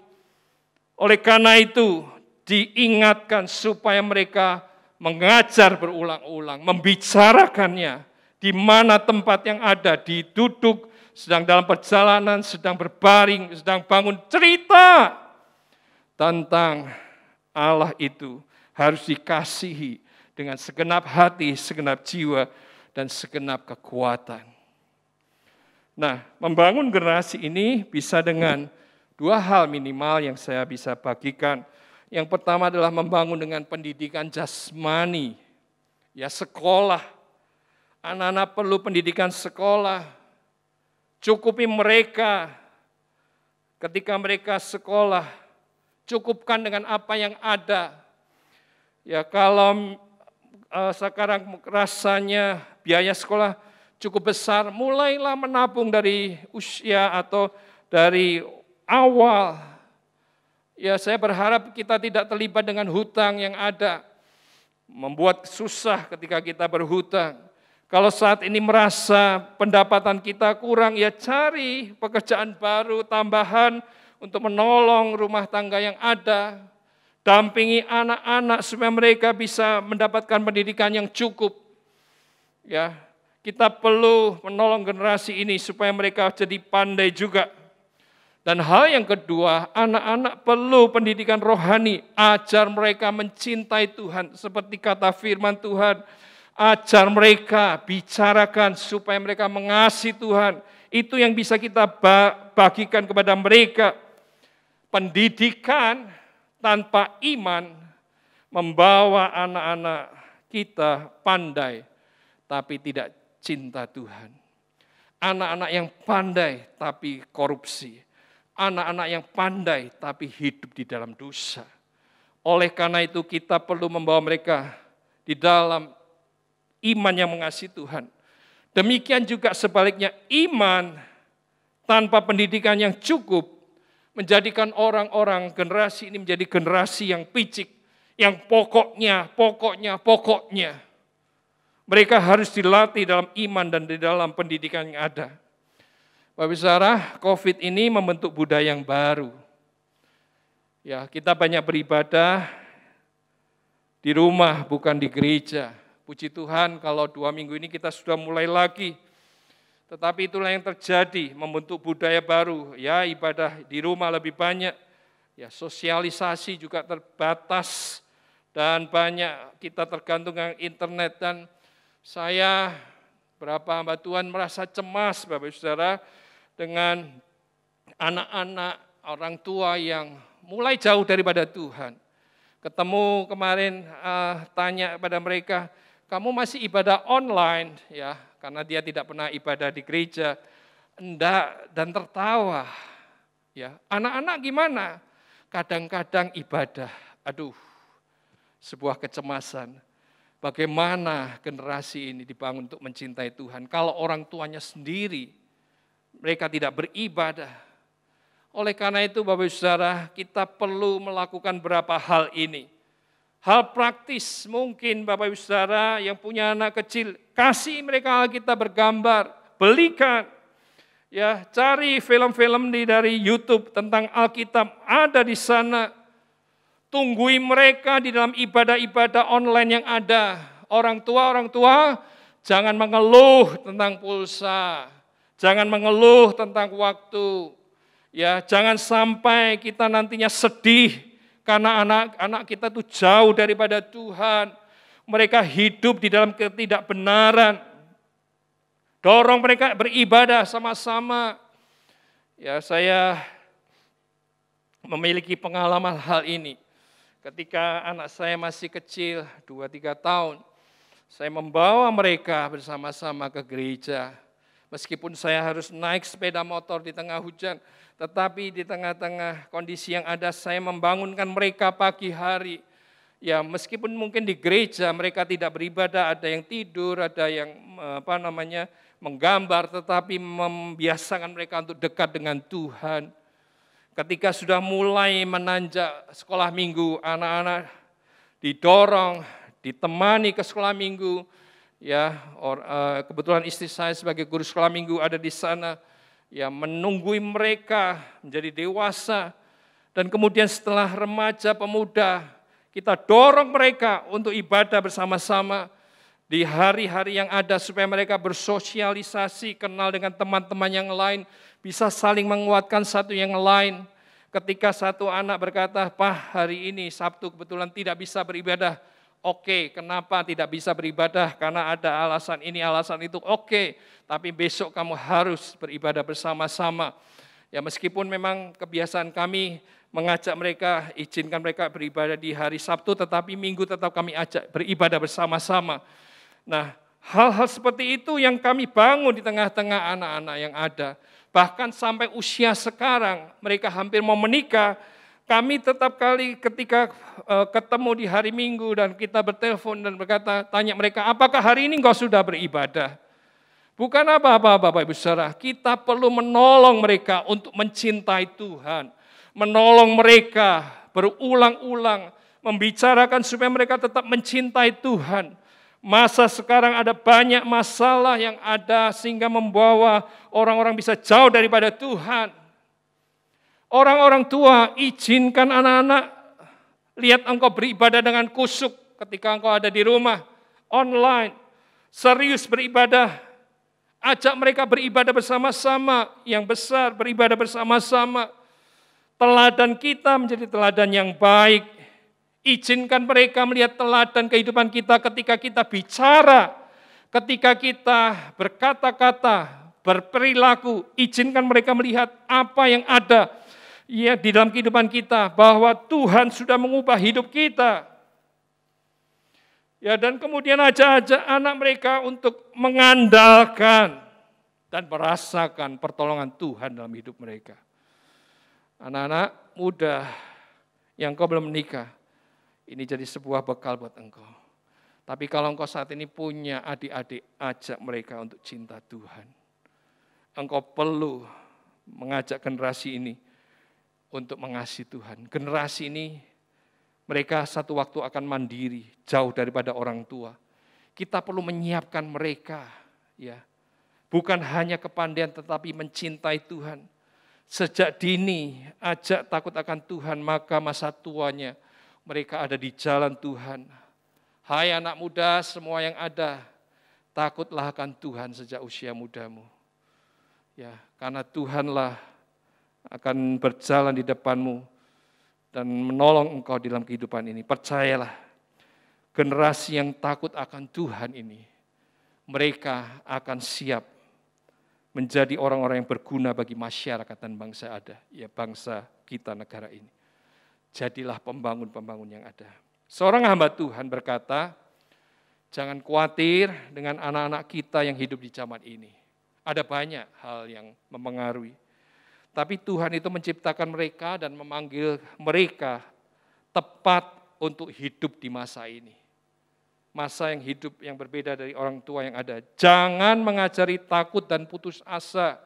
Oleh karena itu, diingatkan supaya mereka mengajar berulang-ulang, membicarakannya, di mana tempat yang ada, diduduk, sedang dalam perjalanan, sedang berbaring, sedang bangun, cerita tentang Allah itu harus dikasihi dengan segenap hati, segenap jiwa, dan segenap kekuatan. Nah, membangun generasi ini bisa dengan dua hal minimal yang saya bisa bagikan. Yang pertama adalah membangun dengan pendidikan jasmani. Ya, sekolah. Anak-anak perlu pendidikan sekolah. Cukupi mereka ketika mereka sekolah. Cukupkan dengan apa yang ada. Ya, kalau sekarang rasanya biaya sekolah cukup besar, mulailah menabung dari usia atau dari awal. Ya, saya berharap kita tidak terlibat dengan hutang yang ada, membuat susah ketika kita berhutang. Kalau saat ini merasa pendapatan kita kurang, ya cari pekerjaan baru, tambahan untuk menolong rumah tangga yang ada. Dampingi anak-anak supaya mereka bisa mendapatkan pendidikan yang cukup. Ya, kita perlu menolong generasi ini supaya mereka jadi pandai juga. Dan hal yang kedua, anak-anak perlu pendidikan rohani. Ajar mereka mencintai Tuhan. Seperti kata firman Tuhan, ajar mereka, bicarakan supaya mereka mengasihi Tuhan. Itu yang bisa kita bagikan kepada mereka. Pendidikan tanpa iman membawa anak-anak kita pandai, tapi tidak cinta Tuhan. Anak-anak yang pandai tapi korupsi. Anak-anak yang pandai tapi hidup di dalam dosa. Oleh karena itu kita perlu membawa mereka di dalam iman yang mengasihi Tuhan. Demikian juga sebaliknya, iman tanpa pendidikan yang cukup menjadikan orang-orang generasi ini menjadi generasi yang picik, yang pokoknya. Mereka harus dilatih dalam iman dan di dalam pendidikan yang ada. Bapak Saudara, COVID ini membentuk budaya yang baru. Ya, kita banyak beribadah di rumah, bukan di gereja. Puji Tuhan kalau 2 minggu ini kita sudah mulai lagi. Tetapi itulah yang terjadi, membentuk budaya baru. Ya, ibadah di rumah lebih banyak. Ya, sosialisasi juga terbatas. Dan banyak kita tergantung dengan internet. Dan saya, berapa hamba Tuhan merasa cemas, Bapak Saudara, dengan anak-anak, orang tua yang mulai jauh daripada Tuhan. ketemu kemarin tanya pada mereka, kamu masih ibadah online ya, karena dia tidak pernah ibadah di gereja. Enggak, dan tertawa. Ya, anak-anak gimana? Kadang-kadang ibadah. Aduh, sebuah kecemasan. Bagaimana generasi ini dibangun untuk mencintai Tuhan kalau orang tuanya sendiri mereka tidak beribadah. Oleh karena itu Bapak Ibu Saudara, kita perlu melakukan beberapa hal ini. Hal praktis mungkin Bapak Ibu Saudara yang punya anak kecil, kasih mereka Alkitab bergambar, belikan. Ya, cari film-film dari YouTube tentang Alkitab, ada di sana. Tunggui mereka di dalam ibadah-ibadah online yang ada. Orang tua, jangan mengeluh tentang pulsa, jangan mengeluh tentang waktu. Ya, jangan sampai kita nantinya sedih karena anak-anak kita tuh jauh daripada Tuhan. Mereka hidup di dalam ketidakbenaran. Dorong mereka beribadah sama-sama. Ya, saya memiliki pengalaman hal ini. Ketika anak saya masih kecil, 2-3 tahun, saya membawa mereka bersama-sama ke gereja. Meskipun saya harus naik sepeda motor di tengah hujan, tetapi di tengah-tengah kondisi yang ada, saya membangunkan mereka pagi hari. Ya, meskipun mungkin di gereja mereka tidak beribadah, ada yang tidur, ada yang menggambar, tetapi membiasakan mereka untuk dekat dengan Tuhan. Ketika sudah mulai menanjak sekolah minggu, anak-anak didorong, ditemani ke sekolah minggu. Ya, kebetulan istri saya sebagai guru sekolah minggu ada di sana. Ya, menunggui mereka menjadi dewasa. Dan kemudian setelah remaja pemuda, kita dorong mereka untuk ibadah bersama-sama di hari-hari yang ada supaya mereka bersosialisasi, kenal dengan teman-teman yang lain, bisa saling menguatkan satu yang lain. Ketika satu anak berkata, "Pak, hari ini Sabtu kebetulan tidak bisa beribadah." Oke, kenapa tidak bisa beribadah? Karena ada alasan ini, alasan itu. Oke, tapi besok kamu harus beribadah bersama-sama. Ya, meskipun memang kebiasaan kami mengajak mereka, izinkan mereka beribadah di hari Sabtu, tetapi Minggu tetap kami ajak beribadah bersama-sama. Nah, hal-hal seperti itu yang kami bangun di tengah-tengah anak-anak yang ada. Bahkan sampai usia sekarang, mereka hampir mau menikah, kami tetap ketika ketemu di hari Minggu dan kita bertelepon dan berkata, tanya mereka, apakah hari ini engkau sudah beribadah? Bukan apa-apa Bapak Ibu Saudara, kita perlu menolong mereka untuk mencintai Tuhan. Menolong mereka berulang-ulang, membicarakan supaya mereka tetap mencintai Tuhan. Masa sekarang ada banyak masalah yang ada sehingga membawa orang-orang bisa jauh daripada Tuhan. Orang-orang tua, izinkan anak-anak, lihat engkau beribadah dengan kusuk ketika engkau ada di rumah, online, serius beribadah, ajak mereka beribadah bersama-sama, yang besar beribadah bersama-sama. Teladan kita menjadi teladan yang baik, izinkan mereka melihat teladan kehidupan kita ketika kita bicara, ketika kita berkata-kata, berperilaku, izinkan mereka melihat apa yang ada ya di dalam kehidupan kita, bahwa Tuhan sudah mengubah hidup kita. Ya, dan kemudian ajak anak mereka untuk mengandalkan dan merasakan pertolongan Tuhan dalam hidup mereka. Anak-anak muda yang engkau belum menikah, ini jadi sebuah bekal buat engkau. Tapi kalau engkau saat ini punya adik-adik, ajak mereka untuk cinta Tuhan. Engkau perlu mengajak generasi ini untuk mengasihi Tuhan. Generasi ini, mereka satu waktu akan mandiri, jauh daripada orang tua. Kita perlu menyiapkan mereka, ya, bukan hanya kepandaian, tetapi mencintai Tuhan. Sejak dini, ajak takut akan Tuhan, maka masa tuanya mereka ada di jalan Tuhan. Hai anak muda, semua yang ada, takutlah akan Tuhan sejak usia mudamu. Ya, karena Tuhanlah akan berjalan di depanmu dan menolong engkau di dalam kehidupan ini. Percayalah, generasi yang takut akan Tuhan ini, mereka akan siap menjadi orang-orang yang berguna bagi masyarakat dan bangsa ada, ya bangsa kita, negara ini. jadilah pembangun-pembangun yang ada. Seorang hamba Tuhan berkata, jangan khawatir dengan anak-anak kita yang hidup di zaman ini. Ada banyak hal yang mempengaruhi. Tapi Tuhan itu menciptakan mereka dan memanggil mereka tepat untuk hidup di masa ini. Masa yang hidup yang berbeda dari orang tua yang ada. Jangan mengajari takut dan putus asa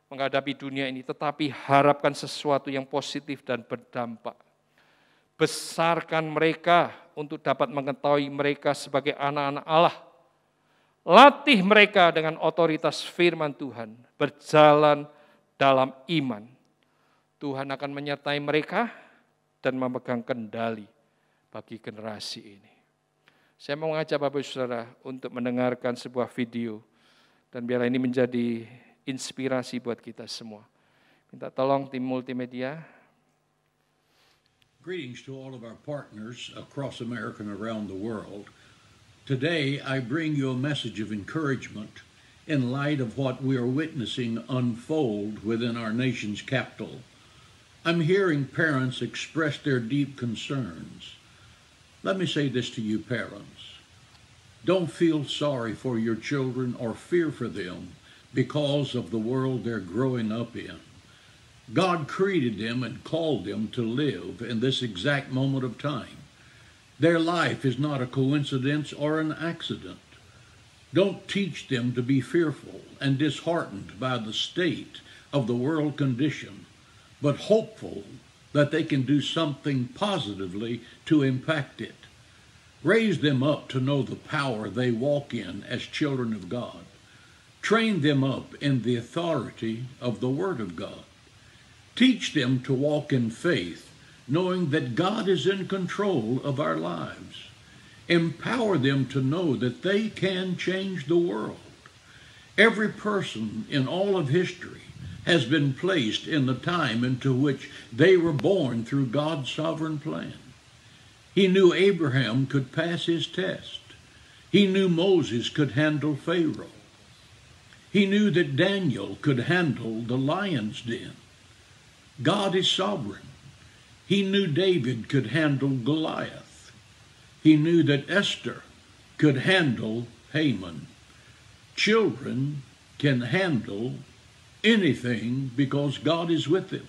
menghadapi dunia ini, tetapi harapkan sesuatu yang positif dan berdampak. Besarkan mereka untuk dapat mengetahui mereka sebagai anak-anak Allah. Latih mereka dengan otoritas firman Tuhan, berjalan dalam iman. Tuhan akan menyertai mereka dan memegang kendali bagi generasi ini. Saya mau mengajak Bapak Ibu Saudara untuk mendengarkan sebuah video, dan biarlah ini menjadi inspirasi buat kita semua. Minta tolong tim multimedia. Greetings to all of our partners across America and around the world. Today, I bring you a message of encouragement in light of what we are witnessing unfold within our nation's capital. I'm hearing parents express their deep concerns. Let me say this to you parents. Don't feel sorry for your children or fear for them because of the world they're growing up in. God created them and called them to live in this exact moment of time. Their life is not a coincidence or an accident. Don't teach them to be fearful and disheartened by the state of the world condition, but hopeful that they can do something positively to impact it. Raise them up to know the power they walk in as children of God. Train them up in the authority of the Word of God. Teach them to walk in faith, knowing that God is in control of our lives. Empower them to know that they can change the world. Every person in all of history has been placed in the time into which they were born through God's sovereign plan. He knew Abraham could pass his test. He knew Moses could handle Pharaoh. He knew that Daniel could handle the lion's den. God is sovereign. He knew David could handle Goliath. He knew that Esther could handle Haman. Children can handle anything because God is with them.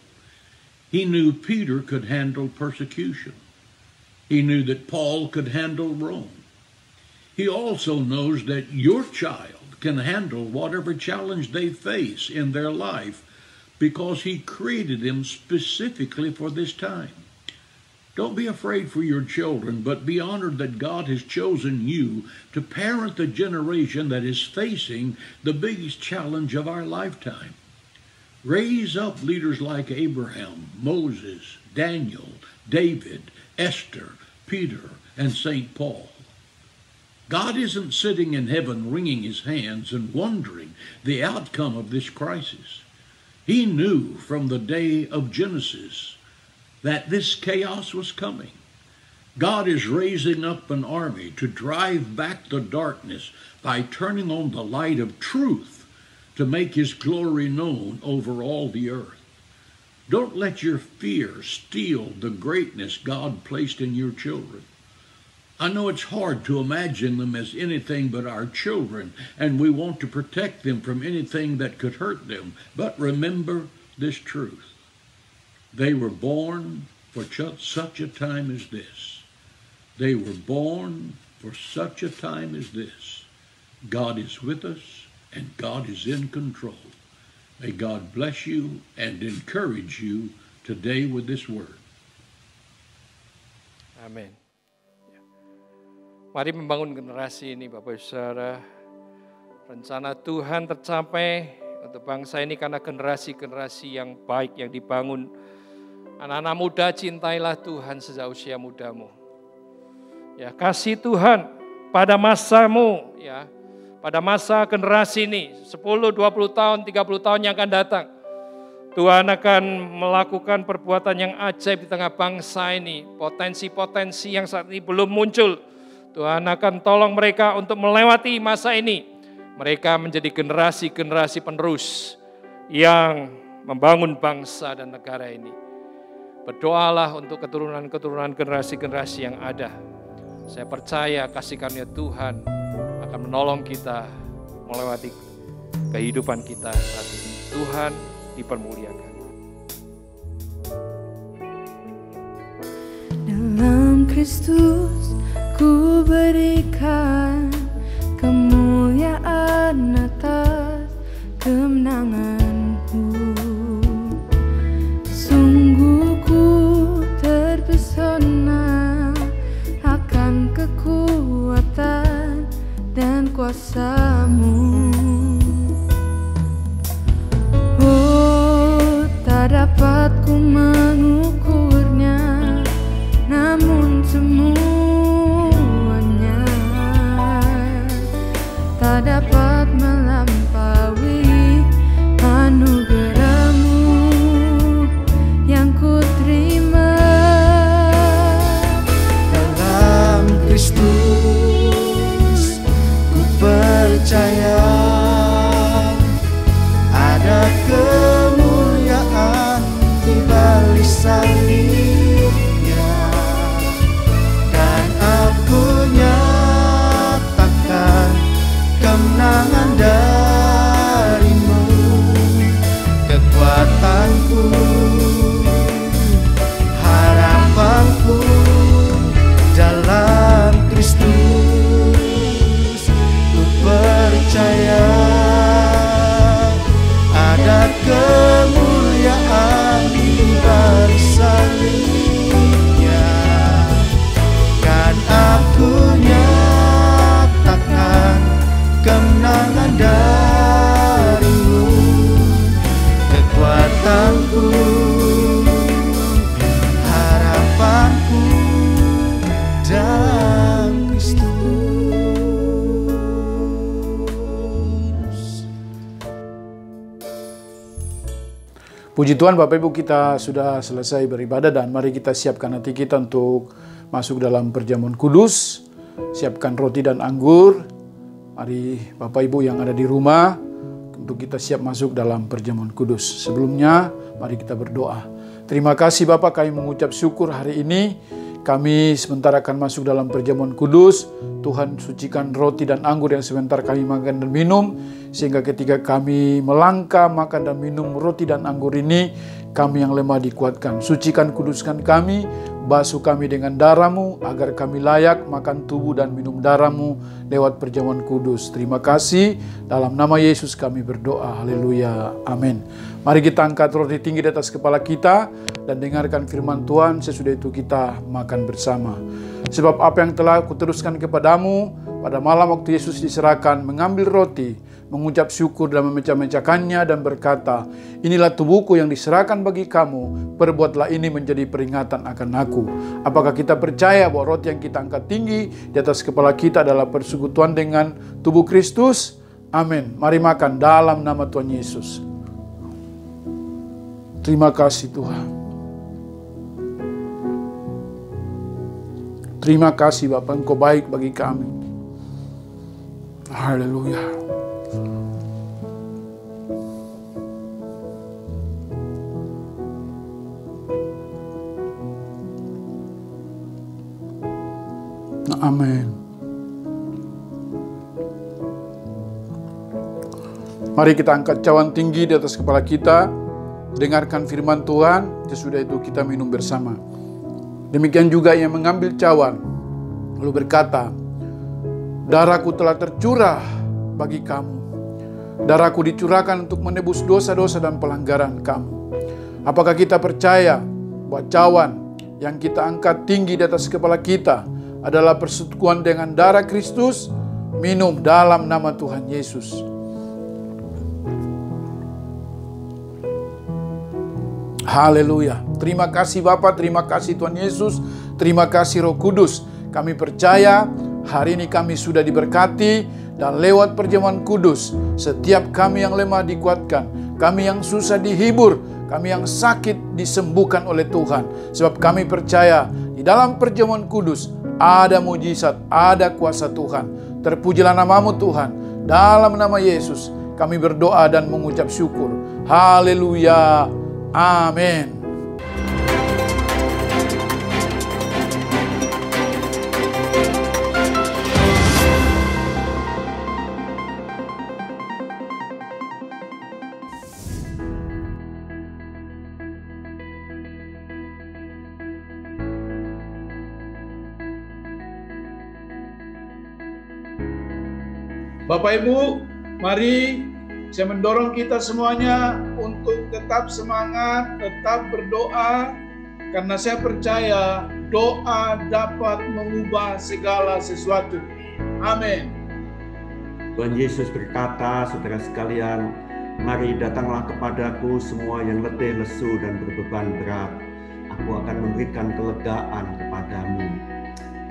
He knew Peter could handle persecution. He knew that Paul could handle Rome. He also knows that your child can handle whatever challenge they face in their life because he created them specifically for this time. Don't be afraid for your children, but be honored that God has chosen you to parent the generation that is facing the biggest challenge of our lifetime. Raise up leaders like Abraham, Moses, Daniel, David, Esther, Peter, and St. Paul. God isn't sitting in heaven wringing his hands and wondering the outcome of this crisis. He knew from the day of Genesis that this chaos was coming. God is raising up an army to drive back the darkness by turning on the light of truth to make his glory known over all the earth. Don't let your fear steal the greatness God placed in your children. I know it's hard to imagine them as anything but our children, and we want to protect them from anything that could hurt them. But remember this truth. They were born for such a time as this. They were born for such a time as this. God is with us, and God is in control. May God bless you and encourage you today with this word. Amin. Mari membangun generasi ini Bapak Ibu Saudara. Rencana Tuhan tercapai untuk bangsa ini karena generasi-generasi yang baik yang dibangun. Anak-anak muda, cintailah Tuhan sejak usia mudamu. Ya, kasih Tuhan pada masamu, ya. Pada masa generasi ini 10, 20 tahun, 30 tahun yang akan datang. Tuhan akan melakukan perbuatan yang ajaib di tengah bangsa ini. Potensi-potensi yang saat ini belum muncul. Tuhan akan tolong mereka untuk melewati masa ini. Mereka menjadi generasi-generasi penerus yang membangun bangsa dan negara ini. Berdoalah untuk keturunan-keturunan generasi-generasi yang ada. Saya percaya kasih karunia Tuhan akan menolong kita melewati kehidupan kita saat ini. Tuhan dipermuliakan. Dalam Kristus ku berikan kemuliaan atas kemenanganmu. Sungguh ku terpesona akan kekuatan dan kuasa-Mu. Oh, tak dapat ku mengukurnya, namun semuanya tak dapat melampaui anugerah-Mu yang ku terima. Dalam Kristus ku percaya ada kemuliaan di balik salibnya, dan aku nyatakan kemenangan dari-Mu. Kekuatanku, harapanku dalam Kristus. Ku percaya ada kemuliaan di balik salibnya, kan aku nyatakan kemenangan dari-Mu. Kekuatanku, harapanku dalam Kristus. Puji Tuhan, Bapak Ibu, kita sudah selesai beribadah dan mari kita siapkan hati kita untuk masuk dalam perjamuan kudus. Siapkan roti dan anggur. Mari Bapak Ibu yang ada di rumah, untuk kita siap masuk dalam perjamuan kudus. Sebelumnya, mari kita berdoa. Terima kasih Bapak, kami mengucap syukur hari ini. Kami sebentar akan masuk dalam perjamuan kudus. Tuhan sucikan roti dan anggur yang sebentar kami makan dan minum, sehingga ketika kami melangkah makan dan minum roti dan anggur ini, kami yang lemah dikuatkan. Sucikan, kuduskan kami, basuh kami dengan darah-Mu, agar kami layak makan tubuh dan minum darah-Mu lewat perjamuan kudus. Terima kasih, dalam nama Yesus kami berdoa. Haleluya, amin. Mari kita angkat roti tinggi di atas kepala kita dan dengarkan firman Tuhan. Sesudah itu kita makan bersama. Sebab apa yang telah kuteruskan kepadamu pada malam waktu Yesus diserahkan, mengambil roti, mengucap syukur dan memecah-mecahkannya dan berkata, inilah tubuhku yang diserahkan bagi kamu, perbuatlah ini menjadi peringatan akan aku. Apakah kita percaya bahwa roti yang kita angkat tinggi di atas kepala kita adalah persekutuan dengan tubuh Kristus? Amin. Mari makan dalam nama Tuhan Yesus. Terima kasih Tuhan. Terima kasih Bapak, Engkau baik bagi kami. Haleluya. Amin. Mari kita angkat cawan tinggi di atas kepala kita. Dengarkan firman Tuhan. Sesudah itu kita minum bersama. Demikian juga yang mengambil cawan, lalu berkata, darahku telah tercurah bagi kamu. Darahku dicurahkan untuk menebus dosa-dosa dan pelanggaran kamu. Apakah kita percaya bahwa cawan yang kita angkat tinggi di atas kepala kita adalah persekutuan dengan darah Kristus? Minum dalam nama Tuhan Yesus. Haleluya. Terima kasih Bapa, terima kasih Tuhan Yesus, terima kasih Roh Kudus. Kami percaya hari ini kami sudah diberkati dan lewat perjamuan kudus setiap kami yang lemah dikuatkan, kami yang susah dihibur, kami yang sakit disembuhkan oleh Tuhan. Sebab kami percaya di dalam perjamuan kudus ada mujizat, ada kuasa Tuhan. Terpujilah nama-Mu Tuhan. Dalam nama Yesus kami berdoa dan mengucap syukur. Haleluya. Amin. Bapak Ibu, mari saya mendorong kita semuanya untuk tetap semangat, tetap berdoa, karena saya percaya doa dapat mengubah segala sesuatu. Amin. Tuhan Yesus berkata, saudara sekalian, mari datanglah kepadaku semua yang letih, lesu, dan berbeban berat. Aku akan memberikan kelegaan kepadamu.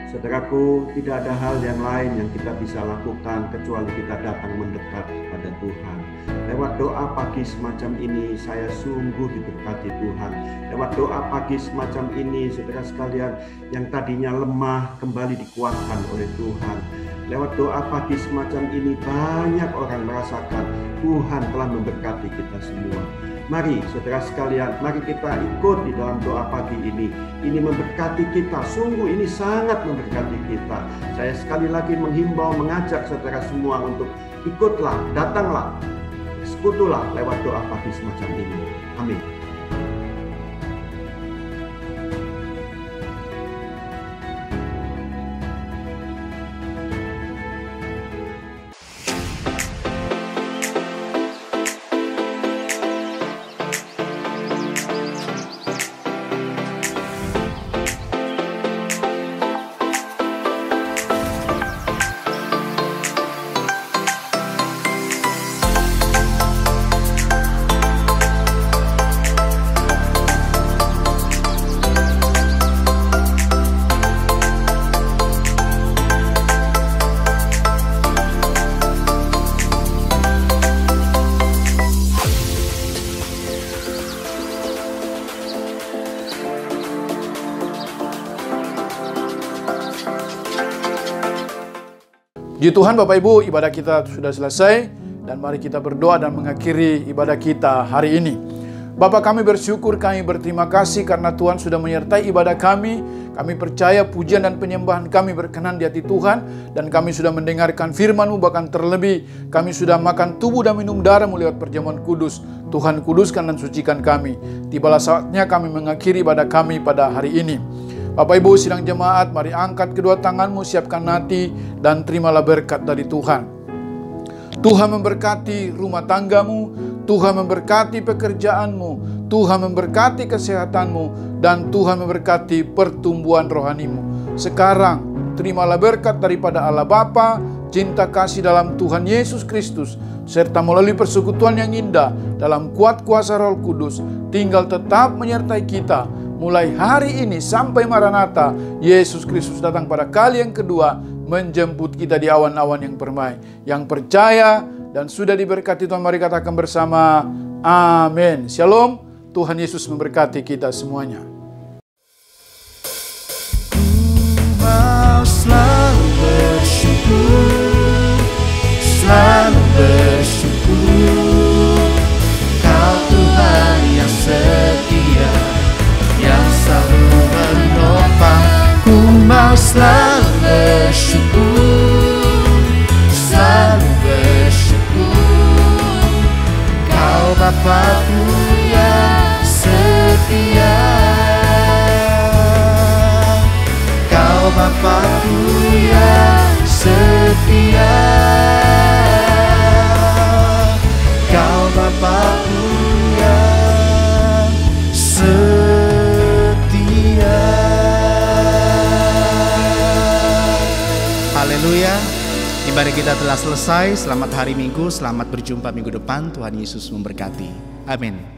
Saudaraku, tidak ada hal yang lain yang kita bisa lakukan kecuali kita datang mendekat kepada Tuhan. Lewat doa pagi semacam ini, saya sungguh diberkati Tuhan. Lewat doa pagi semacam ini, saudara sekalian, yang tadinya lemah kembali dikuatkan oleh Tuhan. Lewat doa pagi semacam ini, banyak orang merasakan Tuhan telah memberkati kita semua. Mari saudara sekalian, mari kita ikut di dalam doa pagi ini. Ini memberkati kita, sungguh ini sangat memberkati kita. Saya sekali lagi menghimbau, mengajak saudara semua untuk ikutlah, datanglah, sekutulah lewat doa pagi semacam ini. Amin. Puji Tuhan Bapak Ibu, ibadah kita sudah selesai dan mari kita berdoa dan mengakhiri ibadah kita hari ini. Bapa, kami bersyukur, kami berterima kasih karena Tuhan sudah menyertai ibadah kami. Kami percaya pujian dan penyembahan kami berkenan di hati Tuhan dan kami sudah mendengarkan firman-Mu, bahkan terlebih kami sudah makan tubuh dan minum darah-Mu lewat perjamuan kudus. Tuhan kuduskan dan sucikan kami. Tibalah saatnya kami mengakhiri ibadah kami pada hari ini. Bapak Ibu sidang jemaat, mari angkat kedua tanganmu, siapkan hati, dan terimalah berkat dari Tuhan. Tuhan memberkati rumah tanggamu, Tuhan memberkati pekerjaanmu, Tuhan memberkati kesehatanmu, dan Tuhan memberkati pertumbuhan rohanimu. Sekarang, terimalah berkat daripada Allah Bapa, cinta kasih dalam Tuhan Yesus Kristus, serta melalui persekutuan yang indah dalam kuat kuasa Roh Kudus, tinggal tetap menyertai kita, mulai hari ini sampai Maranatha, Yesus Kristus datang pada kali yang kedua, menjemput kita di awan-awan yang permai. Yang percaya dan sudah diberkati Tuhan, mari katakan bersama, amin. Shalom, Tuhan Yesus memberkati kita semuanya. Mau selalu bersyukur, selalu bersyukur. Kau Tuhan yang setia, yang selalu menopang. Ku mau selalu bersyukur, selalu bersyukur. Kau Bapa-Ku yang setia, Kau Bapa-Ku yang setia, Kau Bapa-Ku yang setia. Haleluya. Ibadah kita telah selesai. Selamat hari Minggu, selamat berjumpa minggu depan. Tuhan Yesus memberkati. Amin.